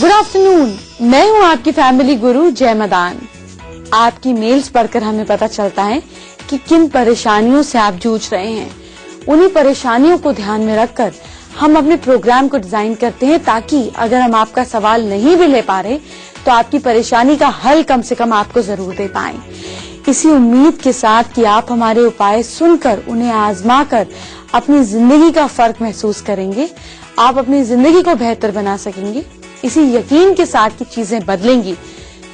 Good afternoon, मैं हूं आपकी फैमिली गुरु जय मदान। आपकी मेल्स पढ़कर हमें पता चलता है कि किन परेशानियों से आप जूझ रहे हैं। उन्हीं परेशानियों को ध्यान में रखकर हम अपने प्रोग्राम को डिजाइन करते हैं ताकि अगर हम आपका सवाल नहीं भी ले पा रहे तो आपकी परेशानी का हल कम से कम आपको जरूर दे पाएं। इसी उम्मीद के साथ कि आप हमारे उपाय सुनकर उन्हें आजमा कर अपनी जिंदगी का फर्क महसूस करेंगे, आप अपनी जिंदगी को बेहतर बना सकेंगे। इसी यकीन के साथ कि चीजें बदलेंगी,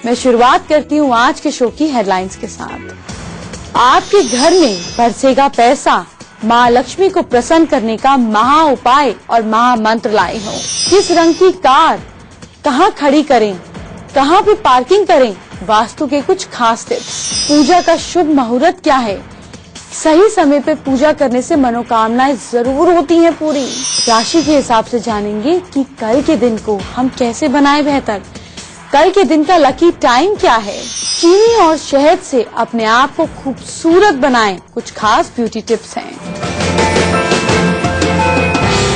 मैं शुरुआत करती हूँ आज के शो की हेडलाइंस के साथ। आपके घर में बरसेगा पैसा, माँ लक्ष्मी को प्रसन्न करने का महा उपाय और महामंत्र लाए हो। किस रंग की कार कहाँ खड़ी करें, कहाँ पे पार्किंग करें, वास्तु के कुछ खास टिप्स। पूजा का शुभ मुहूर्त क्या है, सही समय पे पूजा करने से मनोकामनाएं जरूर होती हैं पूरी। राशि के हिसाब से जानेंगे कि कल के दिन को हम कैसे बनाएं बेहतर। कल के दिन का लकी टाइम क्या है। चीनी और शहद से अपने आप को खूबसूरत बनाएं, कुछ खास ब्यूटी टिप्स हैं।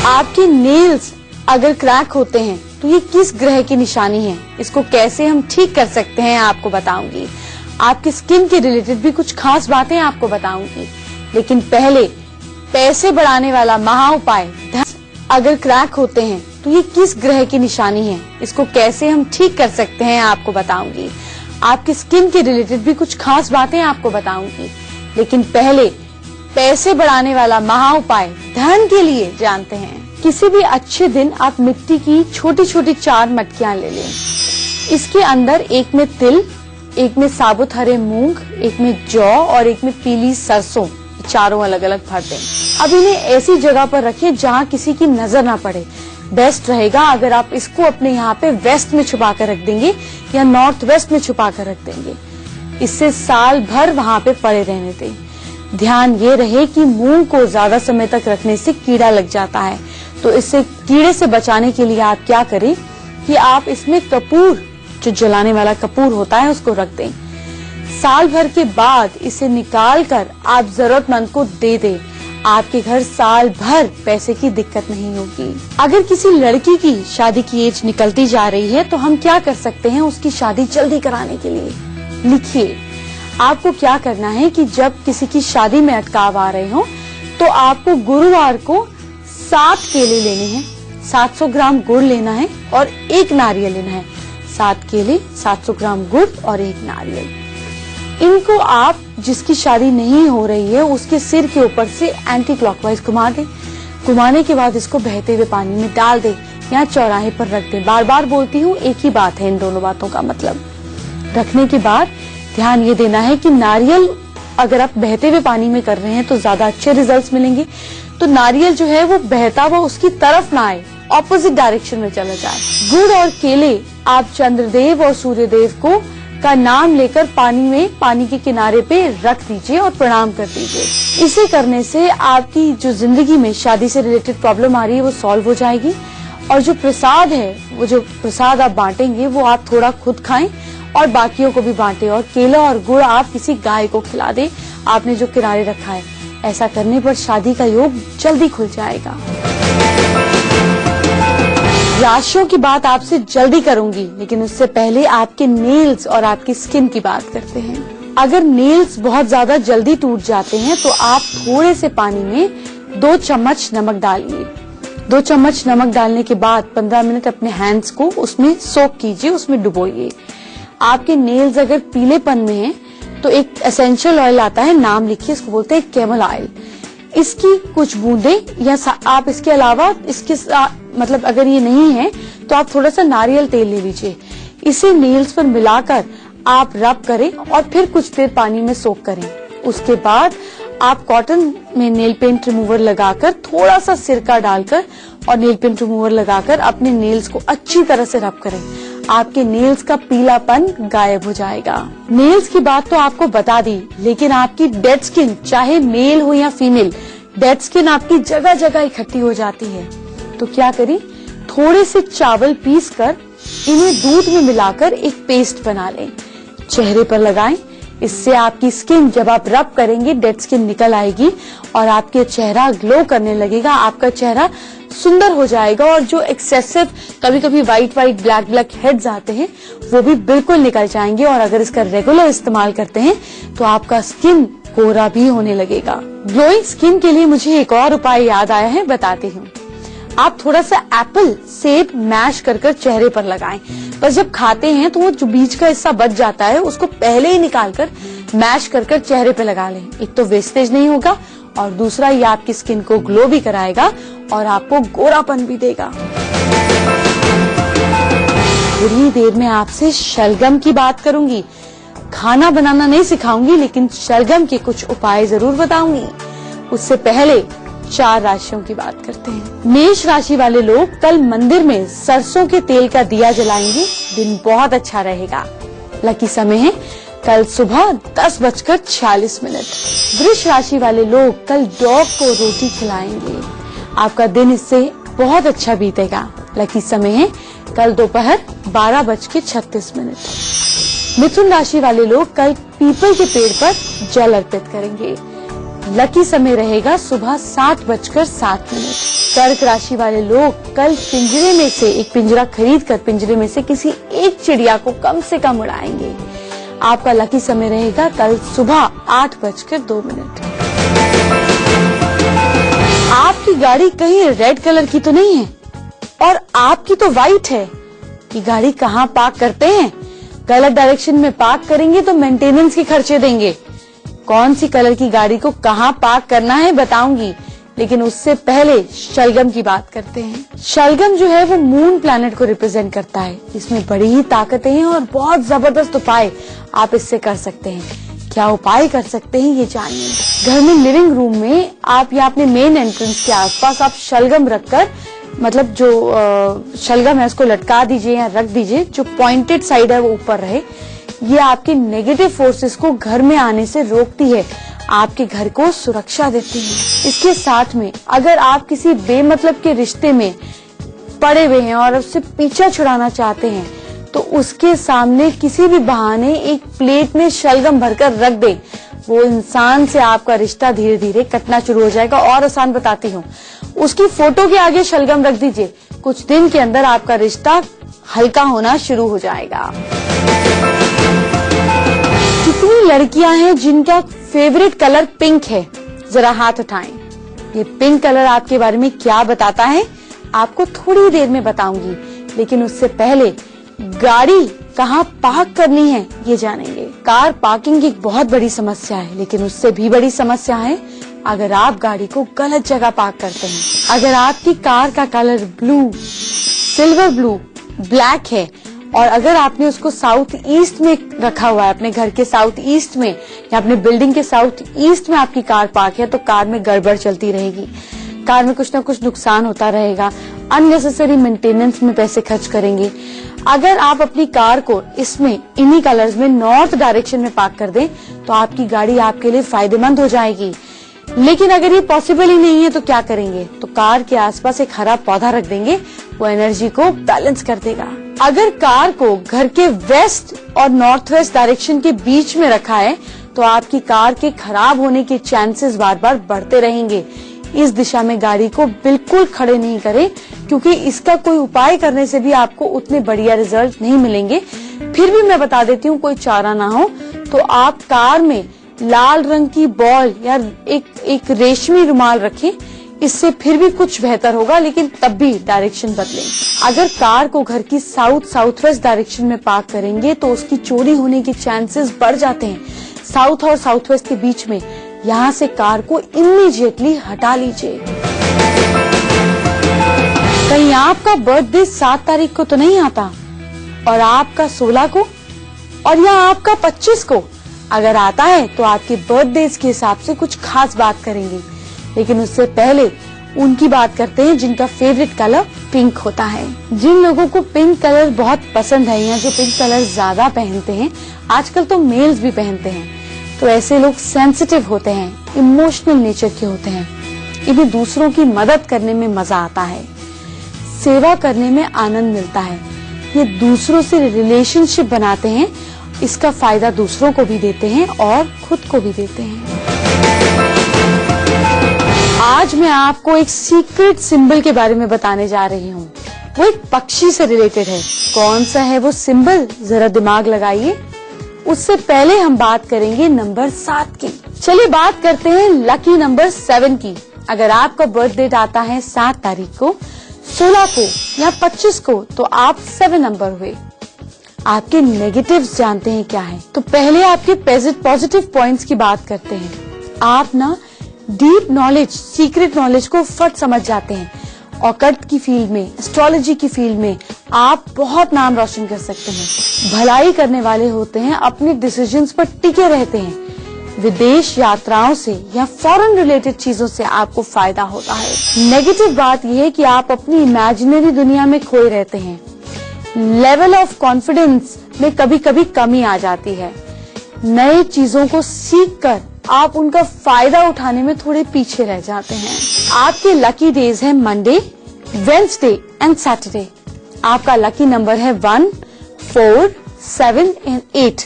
आपके नेल्स अगर क्रैक होते हैं तो ये किस ग्रह की निशानी है, इसको कैसे हम ठीक कर सकते हैं आपको बताऊंगी। आपकी स्किन के रिलेटेड भी कुछ खास बातें आपको बताऊंगी, लेकिन पहले पैसे बढ़ाने वाला महा उपाय। अगर क्रैक होते हैं तो ये किस ग्रह की निशानी है, इसको कैसे हम ठीक कर सकते हैं आपको बताऊंगी। आपकी स्किन के रिलेटेड भी कुछ खास बातें आपको बताऊंगी, लेकिन पहले पैसे बढ़ाने वाला महा उपाय धन के लिए जानते हैं। किसी भी अच्छे दिन आप मिट्टी की छोटी छोटी 4 मटकियां ले लें। इसके अंदर एक में तिल, एक में साबुत हरे मूंग, एक में जौ और एक में पीली सरसों, चारों अलग अलग भर दें। अब इन्हें ऐसी जगह पर रखें जहां किसी की नजर ना पड़े। बेस्ट रहेगा अगर आप इसको अपने यहाँ पे वेस्ट में छुपा कर रख देंगे या नॉर्थ वेस्ट में छुपा कर रख देंगे। इससे साल भर वहाँ पे पड़े रहने दें। ध्यान ये रहे कि मूंग को ज्यादा समय तक रखने से कीड़ा लग जाता है, तो इससे कीड़े से बचाने के लिए आप क्या करें कि आप इसमें कपूर, जो जलाने वाला कपूर होता है, उसको रख दें। साल भर के बाद इसे निकाल कर आप जरूरतमंद को दे दें। आपके घर साल भर पैसे की दिक्कत नहीं होगी। अगर किसी लड़की की शादी की एज निकलती जा रही है तो हम क्या कर सकते हैं उसकी शादी जल्दी कराने के लिए। लिखिए, आपको क्या करना है कि जब किसी की शादी में अटकाव आ रहे हो तो आपको गुरुवार को 7 केले लेने हैं, 700 ग्राम गुड़ लेना है और 1 नारियल लेना है। 7 केले, 700 ग्राम गुड़ और 1 नारियल। इनको आप जिसकी शादी नहीं हो रही है उसके सिर के ऊपर से एंटी क्लॉकवाइज घुमा दें। घुमाने के बाद इसको बहते हुए पानी में डाल दें या चौराहे पर रख दें। बार बार बोलती हूँ, एक ही बात है इन दोनों बातों का मतलब। रखने के बाद ध्यान ये देना है कि नारियल अगर आप बहते हुए पानी में कर रहे हैं तो ज्यादा अच्छे रिजल्ट्स मिलेंगे। तो नारियल जो है वो बहता हुआ उसकी तरफ ना आए, ऑपोजिट डायरेक्शन में चला जाए। गुड़ और केले आप चंद्रदेव और सूर्यदेव को का नाम लेकर पानी के किनारे पे रख दीजिए और प्रणाम कर दीजिए। इसे करने से आपकी जो जिंदगी में शादी से रिलेटेड प्रॉब्लम आ रही है वो सॉल्व हो जाएगी। और जो प्रसाद है, वो जो प्रसाद आप बांटेंगे वो आप थोड़ा खुद खाएं और बाकियों को भी बांटें। और केला और गुड़ आप किसी गाय को खिला दें, आपने जो किनारे रखा है। ऐसा करने पर शादी का योग जल्दी खुल जाएगा। राशियों की बात आपसे जल्दी करूंगी, लेकिन उससे पहले आपके नेल्स और आपकी स्किन की बात करते हैं। अगर नेल्स बहुत ज्यादा जल्दी टूट जाते हैं तो आप थोड़े से पानी में 2 चम्मच नमक डालिए। 2 चम्मच नमक डालने के बाद 15 मिनट अपने हैंड्स को उसमें सोक कीजिए, उसमें डुबोइए। आपके नेल्स अगर पीलेपन में हैं तो एक एसेंशियल ऑयल आता है, नाम लिखिए, इसको बोलते हैं कैमल ऑयल। इसकी कुछ बूंदें या आप इसके अलावा मतलब अगर ये नहीं है तो आप थोड़ा सा नारियल तेल ले लीजिए। इसे नेल्स पर मिलाकर आप रब करें और फिर कुछ देर पानी में सोक करें। उसके बाद आप कॉटन में नेल पेंट रिमूवर लगाकर थोड़ा सा सिरका डालकर और नेल पेंट रिमूवर लगाकर अपने नेल्स को अच्छी तरह से रब करें। आपके नेल्स का पीलापन गायब हो जाएगा। नेल्स की बात तो आपको बता दी, लेकिन आपकी डेड स्किन, चाहे मेल हो या फीमेल, डेड स्किन आपकी जगह जगह इकट्ठी हो जाती है। तो क्या करें, थोड़े से चावल पीसकर इन्हें दूध में मिलाकर एक पेस्ट बना लें, चेहरे पर लगाएं। इससे आपकी स्किन, जब आप रब करेंगे, डेड स्किन निकल आएगी और आपके चेहरा ग्लो करने लगेगा। आपका चेहरा सुंदर हो जाएगा और जो एक्सेसिव कभी कभी व्हाइट ब्लैक हेड्स आते हैं वो भी बिल्कुल निकल जाएंगे। और अगर इसका रेगुलर इस्तेमाल करते हैं तो आपका स्किन गोरा भी होने लगेगा। ग्लोइंग स्किन के लिए मुझे एक और उपाय याद आया है, बताती हूँ। आप थोड़ा सा एप्पल सेब मैश कर चेहरे पर लगाएं। बस जब खाते हैं तो वो जो बीच का हिस्सा बच जाता है उसको पहले ही निकाल कर मैश कर चेहरे पे लगा लें। एक तो वेस्टेज नहीं होगा और दूसरा ये आपकी स्किन को ग्लो भी कराएगा और आपको गोरापन भी देगा। थोड़ी देर में आपसे शलगम की बात करूंगी। खाना बनाना नहीं सिखाऊंगी लेकिन शलगम के कुछ उपाय जरूर बताऊंगी। उससे पहले 4 राशियों की बात करते हैं। मेष राशि वाले लोग कल मंदिर में सरसों के तेल का दिया जलाएंगे। दिन बहुत अच्छा रहेगा। लकी समय है कल सुबह 10:46। वृष राशि वाले लोग कल डॉग को रोटी खिलाएंगे। आपका दिन इससे बहुत अच्छा बीतेगा। लकी समय है कल दोपहर 12:36। मिथुन राशि वाले लोग कल पीपल के पेड़ पर जल अर्पित करेंगे। लकी समय रहेगा सुबह 7:07। कर्क राशि वाले लोग कल पिंजरे में से एक पिंजरा खरीद कर पिंजरे में से किसी एक चिड़िया को कम से कम उड़ाएंगे। आपका लकी समय रहेगा कल सुबह 8:02। आपकी गाड़ी कहीं रेड कलर की तो नहीं है और आपकी तो व्हाइट है। ये गाड़ी कहाँ पार्क करते हैं? गलत डायरेक्शन में पार्क करेंगे तो मेंटेनेंस के खर्चे देंगे। कौन सी कलर की गाड़ी को कहाँ पार्क करना है बताऊंगी, लेकिन उससे पहले शलगम की बात करते हैं। शलगम जो है वो मून प्लैनेट को रिप्रेजेंट करता है। इसमें बड़ी ही ताकतें हैं और बहुत जबरदस्त उपाय आप इससे कर सकते हैं। क्या उपाय कर सकते हैं ये जानिए। घर में लिविंग रूम में आप या अपने मेन एंट्रेंस के आसपास आप शलगम रखकर, मतलब जो शलगम है उसको लटका दीजिए या रख दीजिए। जो पॉइंटेड साइड है वो ऊपर रहे। ये आपके नेगेटिव फोर्सेस को घर में आने से रोकती है, आपके घर को सुरक्षा देती है। इसके साथ में अगर आप किसी बेमतलब के रिश्ते में पड़े हुए हैं और उससे पीछा छुड़ाना चाहते हैं तो उसके सामने किसी भी बहाने एक प्लेट में शलगम भरकर रख दें। वो इंसान से आपका रिश्ता धीरे धीरे कटना शुरू हो जाएगा। और आसान बताती हूँ, उसकी फोटो के आगे शलगम रख दीजिए। कुछ दिन के अंदर आपका रिश्ता हल्का होना शुरू हो जाएगा। कितनी लड़कियां हैं जिनका फेवरेट कलर पिंक है? जरा हाथ उठाएं। ये पिंक कलर आपके बारे में क्या बताता है आपको थोड़ी देर में बताऊंगी, लेकिन उससे पहले गाड़ी कहाँ पार्क करनी है ये जानेंगे। कार पार्किंग एक बहुत बड़ी समस्या है, लेकिन उससे भी बड़ी समस्या है अगर आप गाड़ी को गलत जगह पार्क करते हैं। अगर आपकी कार का colour blue, silver blue, black है और अगर आपने उसको साउथ ईस्ट में रखा हुआ है, अपने घर के साउथ ईस्ट में या अपने बिल्डिंग के साउथ ईस्ट में आपकी कार पार्क है, तो कार में गड़बड़ चलती रहेगी। कार में कुछ ना कुछ नुकसान होता रहेगा। अननेसेसरी मेंटेनेंस में पैसे खर्च करेंगे। अगर आप अपनी कार को इसमें इन्हीं कलर्स में नॉर्थ डायरेक्शन में पार्क कर दें तो आपकी गाड़ी आपके लिए फायदेमंद हो जाएगी। लेकिन अगर ये पॉसिबल ही नहीं है तो क्या करेंगे? तो कार के आसपास एक हरा पौधा रख देंगे, वो एनर्जी को बैलेंस कर देगा। अगर कार को घर के वेस्ट और नॉर्थ वेस्ट डायरेक्शन के बीच में रखा है तो आपकी कार के खराब होने के चांसेस बार बार बढ़ते रहेंगे। इस दिशा में गाड़ी को बिल्कुल खड़े नहीं करें, क्योंकि इसका कोई उपाय करने से भी आपको उतने बढ़िया रिजल्ट नहीं मिलेंगे। फिर भी मैं बता देती हूँ, कोई चारा ना हो तो आप कार में लाल रंग की बॉल या एक रेशमी रुमाल रखें। इससे फिर भी कुछ बेहतर होगा, लेकिन तब भी डायरेक्शन बदलें। अगर कार को घर की साउथ वेस्ट डायरेक्शन में पार्क करेंगे तो उसकी चोरी होने के चांसेस बढ़ जाते हैं। साउथ और साउथ वेस्ट के बीच में यहाँ से कार को इमीडिएटली हटा लीजिए। कहीं आपका बर्थडे 7 तारीख को तो नहीं आता और आपका 16 को और या आपका 25 को? अगर आता है तो आपके बर्थडे के हिसाब से कुछ खास बात करेंगे, लेकिन उससे पहले उनकी बात करते हैं जिनका फेवरेट कलर पिंक होता है। जिन लोगों को पिंक कलर बहुत पसंद है या जो पिंक कलर ज्यादा पहनते हैं, आजकल तो मेल्स भी पहनते हैं, तो ऐसे लोग सेंसिटिव होते हैं, इमोशनल नेचर के होते हैं। इन्हें दूसरों की मदद करने में मजा आता है, सेवा करने में आनंद मिलता है। ये दूसरों से रिलेशनशिप बनाते हैं, इसका फायदा दूसरों को भी देते हैं और खुद को भी देते हैं। आज मैं आपको एक सीक्रेट सिंबल के बारे में बताने जा रही हूँ। वो एक पक्षी से रिलेटेड है। कौन सा है वो सिंबल, जरा दिमाग लगाइए। उससे पहले हम बात करेंगे नंबर 7 की। चलिए बात करते हैं लकी नंबर 7 की। अगर आपका बर्थ डेट आता है 7 तारीख को, 16 को या 25 को, तो आप 7 नंबर हुए। आपके नेगेटिव्स जानते हैं क्या है? तो पहले आपके पॉजिटिव पॉइंट्स की बात करते हैं। आप ना डीप नॉलेज, सीक्रेट नॉलेज को फट समझ जाते हैं। ऑकल्ट की फील्ड में, एस्ट्रोलॉजी की फील्ड में आप बहुत नाम रोशन कर सकते हैं। भलाई करने वाले होते हैं, अपने डिसीजंस पर टिके रहते हैं। विदेश यात्राओं से या फॉरेन रिलेटेड चीजों से आपको फायदा होता है। नेगेटिव बात यह है कि आप अपनी इमेजिनरी दुनिया में खोए रहते हैं। लेवल ऑफ कॉन्फिडेंस में कभी कभी कमी आ जाती है। नई चीजों को सीखकर आप उनका फायदा उठाने में थोड़े पीछे रह जाते हैं। आपके लकी डेज हैं मंडे, वेडनेसडे एंड सैटरडे। आपका लकी नंबर है 1, 4, 7 एंड 8।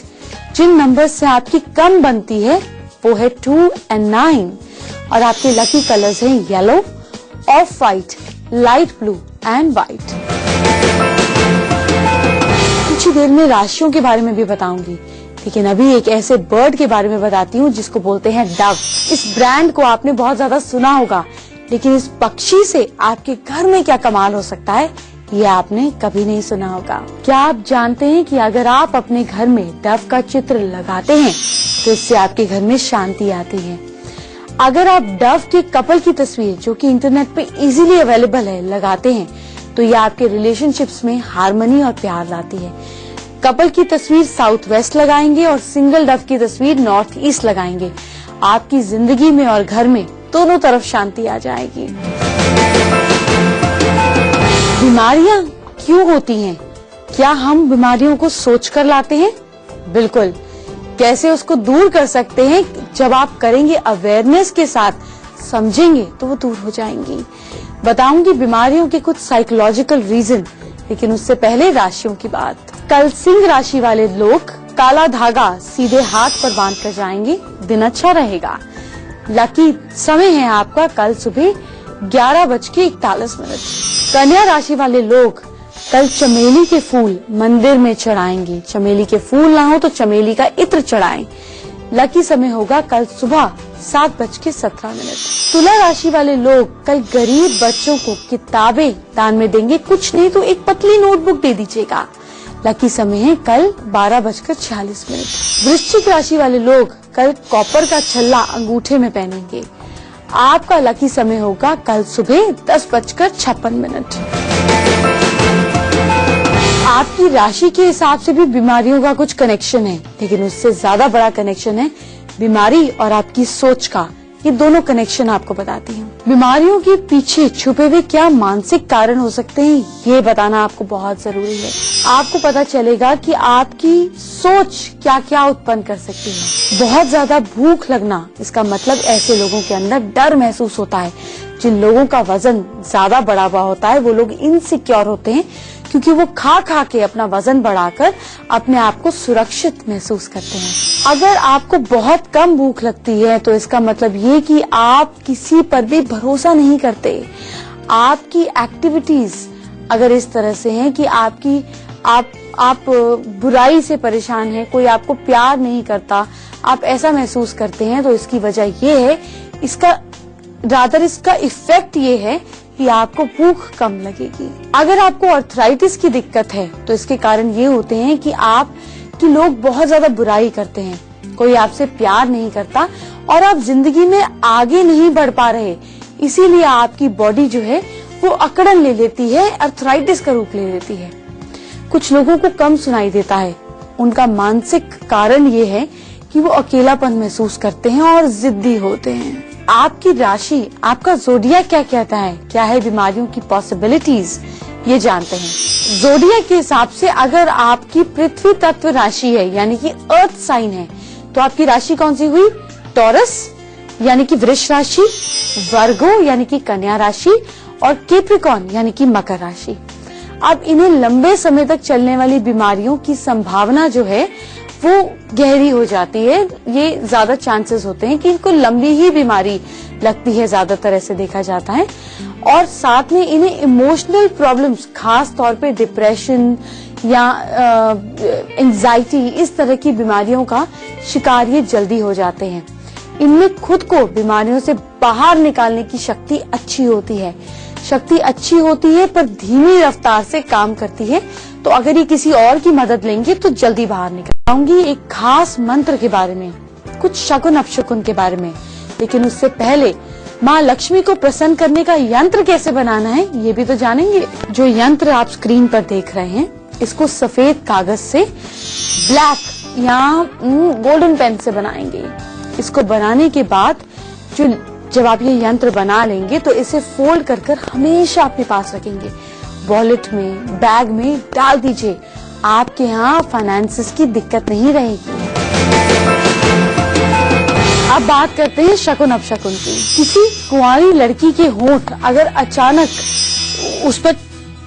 जिन नंबर से आपकी कम बनती है वो है 2 एंड 9। और आपके लकी कलर्स हैं yellow, of white, light blue and white. कुछ ही देर में राशियों के बारे में भी बताऊंगी, लेकिन अभी एक ऐसे बर्ड के बारे में बताती हूँ जिसको बोलते हैं डव। इस ब्रांड को आपने बहुत ज्यादा सुना होगा, लेकिन इस पक्षी से आपके घर में क्या कमाल हो सकता है ये आपने कभी नहीं सुना होगा। क्या आप जानते हैं कि अगर आप अपने घर में डव का चित्र लगाते हैं तो इससे आपके घर में शांति आती है। अगर आप डव के कपल की तस्वीर, जो कि इंटरनेट पे इजीली अवेलेबल है, लगाते हैं तो ये आपके रिलेशनशिप्स में हार्मनी और प्यार लाती है। कपल की तस्वीर साउथ वेस्ट लगाएंगे और सिंगल डव की तस्वीर नॉर्थ ईस्ट लगाएंगे। आपकी जिंदगी में और घर में दोनों तरफ शांति आ जाएगी। बीमारियां क्यों होती हैं? क्या हम बीमारियों को सोचकर लाते हैं? बिल्कुल। कैसे उसको दूर कर सकते हैं? जब आप करेंगे अवेयरनेस के साथ, समझेंगे तो वो दूर हो जाएंगी। बताऊंगी बीमारियों के कुछ साइकोलॉजिकल रीजन, लेकिन उससे पहले राशियों की बात। कल सिंह राशि वाले लोग काला धागा सीधे हाथ पर बांध कर जाएंगे, दिन अच्छा रहेगा। लकी समय है आपका कल सुबह 11:41। कन्या राशि वाले लोग कल चमेली के फूल मंदिर में चढ़ाएंगे। चमेली के फूल ना हो तो चमेली का इत्र चढ़ाएं। लकी समय होगा कल सुबह 7:17। तुला राशि वाले लोग कल गरीब बच्चों को किताबें दान में देंगे, कुछ नहीं तो एक पतली नोटबुक दे दीजिएगा। लकी समय है कल 12:46। वृश्चिक राशि वाले लोग कल कॉपर का छल्ला अंगूठे में पहनेंगे। आपका लकी समय होगा कल सुबह 10:56। आपकी राशि के हिसाब से भी बीमारियों का कुछ कनेक्शन है, लेकिन उससे ज्यादा बड़ा कनेक्शन है बीमारी और आपकी सोच का। ये दोनों कनेक्शन आपको बताती हूँ। बीमारियों के पीछे छुपे हुए क्या मानसिक कारण हो सकते हैं, ये बताना आपको बहुत जरूरी है। आपको पता चलेगा कि आपकी सोच क्या क्या उत्पन्न कर सकती है। बहुत ज्यादा भूख लगना, इसका मतलब ऐसे लोगों के अंदर डर महसूस होता है। जिन लोगों का वजन ज्यादा बढ़ा हुआ होता है वो लोग इनसिक्योर होते हैं, क्योंकि वो खा खा के अपना वजन बढ़ाकर अपने आप को सुरक्षित महसूस करते हैं। अगर आपको बहुत कम भूख लगती है तो इसका मतलब ये कि आप किसी पर भी भरोसा नहीं करते। आपकी एक्टिविटीज अगर इस तरह से हैं कि आप बुराई से परेशान हैं, कोई आपको प्यार नहीं करता, आप ऐसा महसूस करते हैं, तो इसकी वजह ये है, इसका इफेक्ट ये है कि आपको भूख कम लगेगी। अगर आपको आर्थराइटिस की दिक्कत है तो इसके कारण ये होते हैं कि लोग बहुत ज्यादा बुराई करते हैं, कोई आपसे प्यार नहीं करता और आप जिंदगी में आगे नहीं बढ़ पा रहे, इसीलिए आपकी बॉडी जो है वो अकड़न ले लेती है, आर्थराइटिस का रूप ले लेती है। कुछ लोगों को कम सुनाई देता है, उनका मानसिक कारण ये है कि वो अकेलापन महसूस करते हैं और जिद्दी होते हैं। आपकी राशि, आपका ज़ोडिएक क्या कहता है, क्या है बीमारियों की पॉसिबिलिटीज, ये जानते हैं। ज़ोडिएक के हिसाब से अगर आपकी पृथ्वी तत्व राशि है यानी कि अर्थ साइन है, तो आपकी राशि कौन सी हुई? टॉरस यानी कि वृष राशि, वर्गो यानी कि कन्या राशि और कैप्रिकॉर्न यानी कि मकर राशि। अब इन्हें लंबे समय तक चलने वाली बीमारियों की संभावना जो है वो गहरी हो जाती है। ये ज्यादा चांसेस होते हैं कि इनको लंबी ही बीमारी लगती है, ज्यादातर ऐसे देखा जाता है। और साथ में इन्हें इमोशनल प्रॉब्लम्स, खास तौर पे डिप्रेशन या एंजाइटी, इस तरह की बीमारियों का शिकार ये जल्दी हो जाते हैं। इनमें खुद को बीमारियों से बाहर निकालने की शक्ति अच्छी होती है, पर धीमी रफ्तार से काम करती है। तो अगर ये किसी और की मदद लेंगे तो जल्दी बाहर निकल आऊंगी एक खास मंत्र के बारे में, कुछ शकुन अपशकुन के बारे में। लेकिन उससे पहले माँ लक्ष्मी को प्रसन्न करने का यंत्र कैसे बनाना है ये भी तो जानेंगे। जो यंत्र आप स्क्रीन पर देख रहे हैं, इसको सफेद कागज से ब्लैक या गोल्डन पेन से बनाएंगे। इसको बनाने के बाद जब आप ये यंत्र बना लेंगे तो इसे फोल्ड कर हमेशा अपने पास रखेंगे, वॉलेट में, बैग में डाल दीजिए। आपके यहाँ फाइनेंसेस की दिक्कत नहीं रहेगी। अब बात करते हैं शकुन अपशकुन की। किसी कुंवारी लड़की के होंठ अगर अचानक उस पर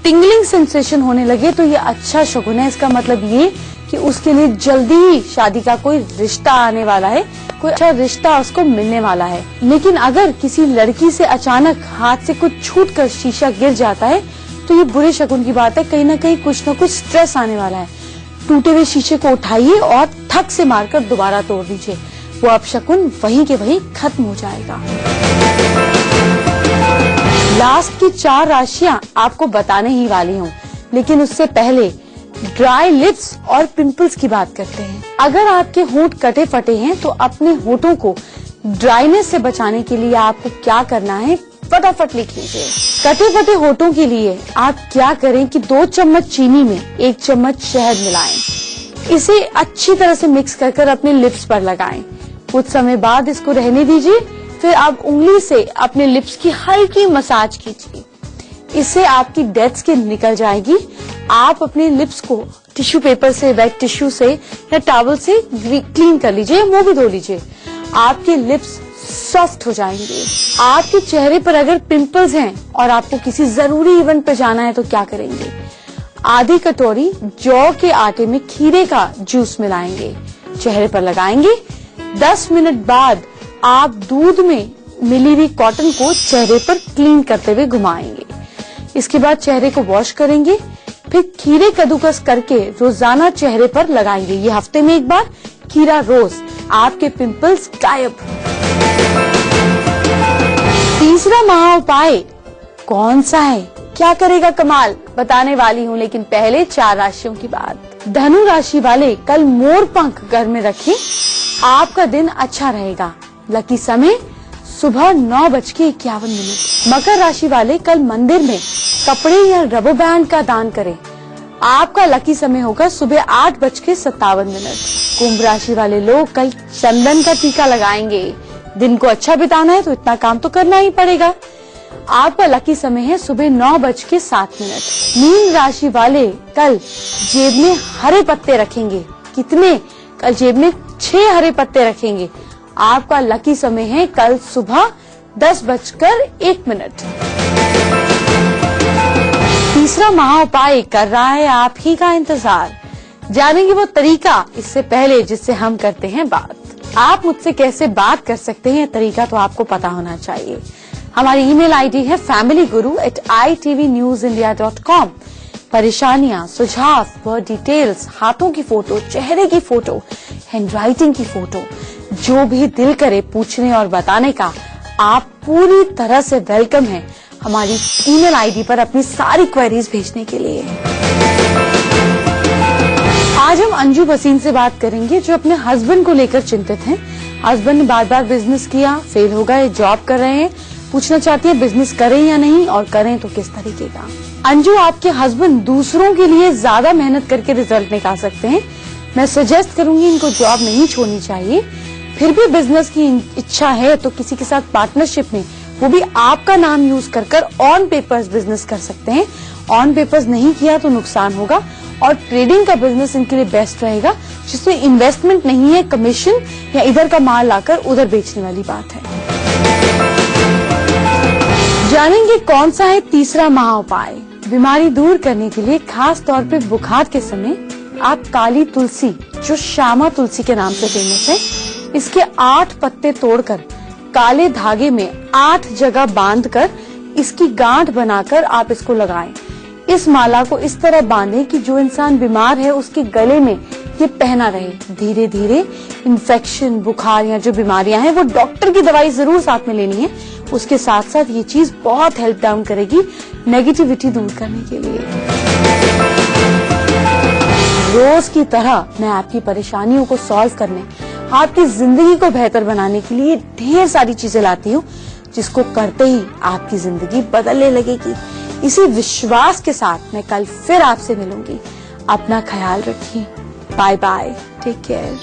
टिंगलिंग सेंसेशन होने लगे तो ये अच्छा शकुन है। इसका मतलब ये कि उसके लिए जल्दी ही शादी का कोई रिश्ता आने वाला है, कोई अच्छा रिश्ता उसको मिलने वाला है। लेकिन अगर किसी लड़की से अचानक हाथ से कुछ छूटकर शीशा गिर जाता है तो ये बुरे शकुन की बात है। कहीं ना कहीं कुछ न कुछ स्ट्रेस आने वाला है। टूटे हुए शीशे को उठाइए और थक से मारकर दोबारा तोड़ दीजिए। वो अपशकुन वहीं के वहीं खत्म हो जाएगा। लास्ट की 4 राशियां आपको बताने ही वाली हूँ, लेकिन उससे पहले ड्राई लिप्स और पिंपल्स की बात करते हैं। अगर आपके होंठ कटे फटे हैं तो अपने होंठों को ड्राइनेस से बचाने के लिए आपको क्या करना है, फटाफट लिख लीजिए। कटे फटे होंठों के लिए आप क्या करें कि 2 चम्मच चीनी में 1 चम्मच शहद मिलाएं। इसे अच्छी तरह से मिक्स कर अपने लिप्स पर लगाएं। कुछ समय बाद इसको रहने दीजिए। फिर आप उंगली से अपने लिप्स की हल्की मसाज कीजिए। इससे आपकी डेड स्किन निकल जाएगी। आप अपने लिप्स को टिश्यू पेपर से, वेट टिश्यू से या टॉवल से क्लीन कर लीजिए, मुंह भी धो लीजिए। आपके लिप्स सॉफ्ट हो जाएंगे। आपके चेहरे पर अगर पिंपल्स हैं और आपको किसी जरूरी इवेंट पर जाना है तो क्या करेंगे, आधी कटोरी जौ के आटे में खीरे का जूस मिलाएंगे, चेहरे पर लगाएंगे। 10 मिनट बाद आप दूध में मिली हुई कॉटन को चेहरे पर क्लीन करते हुए घुमाएंगे। इसके बाद चेहरे को वॉश करेंगे। फिर खीरे कद्दूकस करके रोजाना चेहरे पर लगाएंगे। ये हफ्ते में 1 बार खीरा रोज। आपके पिंपल्स गायब। तीसरा महा उपाय कौन सा है, क्या करेगा कमाल, बताने वाली हूँ। लेकिन पहले 4 राशियों की बात। धनु राशि वाले कल मोर पंख घर में रखें, आपका दिन अच्छा रहेगा। लकी समय सुबह 9:51। मकर राशि वाले कल मंदिर में कपड़े या रबर बैंड का दान करें। आपका लकी समय होगा सुबह 8:57। कुंभ राशि वाले लोग कल चंदन का टीका लगाएंगे। दिन को अच्छा बिताना है तो इतना काम तो करना ही पड़ेगा। आपका लकी समय है सुबह 9:07। मीन राशि वाले कल जेब में हरे पत्ते रखेंगे। कितने? कल जेब में 6 हरे पत्ते रखेंगे। आपका लकी समय है कल सुबह 10:01। तीसरा महा उपाय कर रहा है आप ही का इंतजार। जानेंगे वो तरीका, इससे पहले जिससे हम करते हैं बात। आप मुझसे कैसे बात कर सकते हैं, तरीका तो आपको पता होना चाहिए। हमारी ईमेल आईडी है familyguru@itvnewsindia.com। परेशानियां, सुझाव, वर्ड डिटेल्स, हाथों की फोटो, चेहरे की फोटो, हैंडराइटिंग की फोटो, जो भी दिल करे पूछने और बताने का, आप पूरी तरह से वेलकम हैं हमारी ईमेल आईडी पर अपनी सारी क्वेरीज भेजने के लिए। आज हम अंजू भसीन से बात करेंगे जो अपने हस्बैंड को लेकर चिंतित हैं। हस्बैंड ने बार-बार बिजनेस किया, फेल हो गए, जॉब कर रहे हैं, पूछना चाहती है बिजनेस करें या नहीं और करें तो किस तरीके का। अंजू, आपके हस्बैंड दूसरों के लिए ज्यादा मेहनत करके रिजल्ट निकाल सकते हैं। मैं सजेस्ट करूंगी इनको जॉब नहीं छोड़नी चाहिए। फिर भी बिजनेस की इच्छा है तो किसी के साथ पार्टनरशिप में, वो भी आपका नाम यूज कर ऑन पेपर्स बिजनेस कर सकते हैं। ऑन पेपर्स नहीं किया तो नुकसान होगा। और ट्रेडिंग का बिजनेस इनके लिए बेस्ट रहेगा, जिसमें इन्वेस्टमेंट नहीं है, कमीशन या इधर का माल लाकर उधर बेचने वाली बात है। जानेंगे कौन सा है तीसरा महा उपाय। बीमारी दूर करने के लिए खास तौर पे बुखार के समय आप काली तुलसी, जो श्यामा तुलसी के नाम से फेमस है, इसके 8 पत्ते तोड़कर काले धागे में 8 जगह बांधकर इसकी गांठ बनाकर आप इसको लगाएं। इस माला को इस तरह बांधें कि जो इंसान बीमार है उसके गले में ये पहना रहे। धीरे धीरे इन्फेक्शन, बुखार या जो बीमारियां हैं वो डॉक्टर की दवाई जरूर साथ में लेनी है। उसके साथ साथ ये चीज बहुत हेल्प डाउन करेगी नेगेटिविटी दूर करने के लिए। रोज की तरह मैं आपकी परेशानियों को सॉल्व करने, आपकी जिंदगी को बेहतर बनाने के लिए ढेर सारी चीजें लाती हूँ, जिसको करते ही आपकी जिंदगी बदलने लगेगी। इसी विश्वास के साथ मैं कल फिर आपसे मिलूंगी। अपना ख्याल रखिए। Bye bye, take care.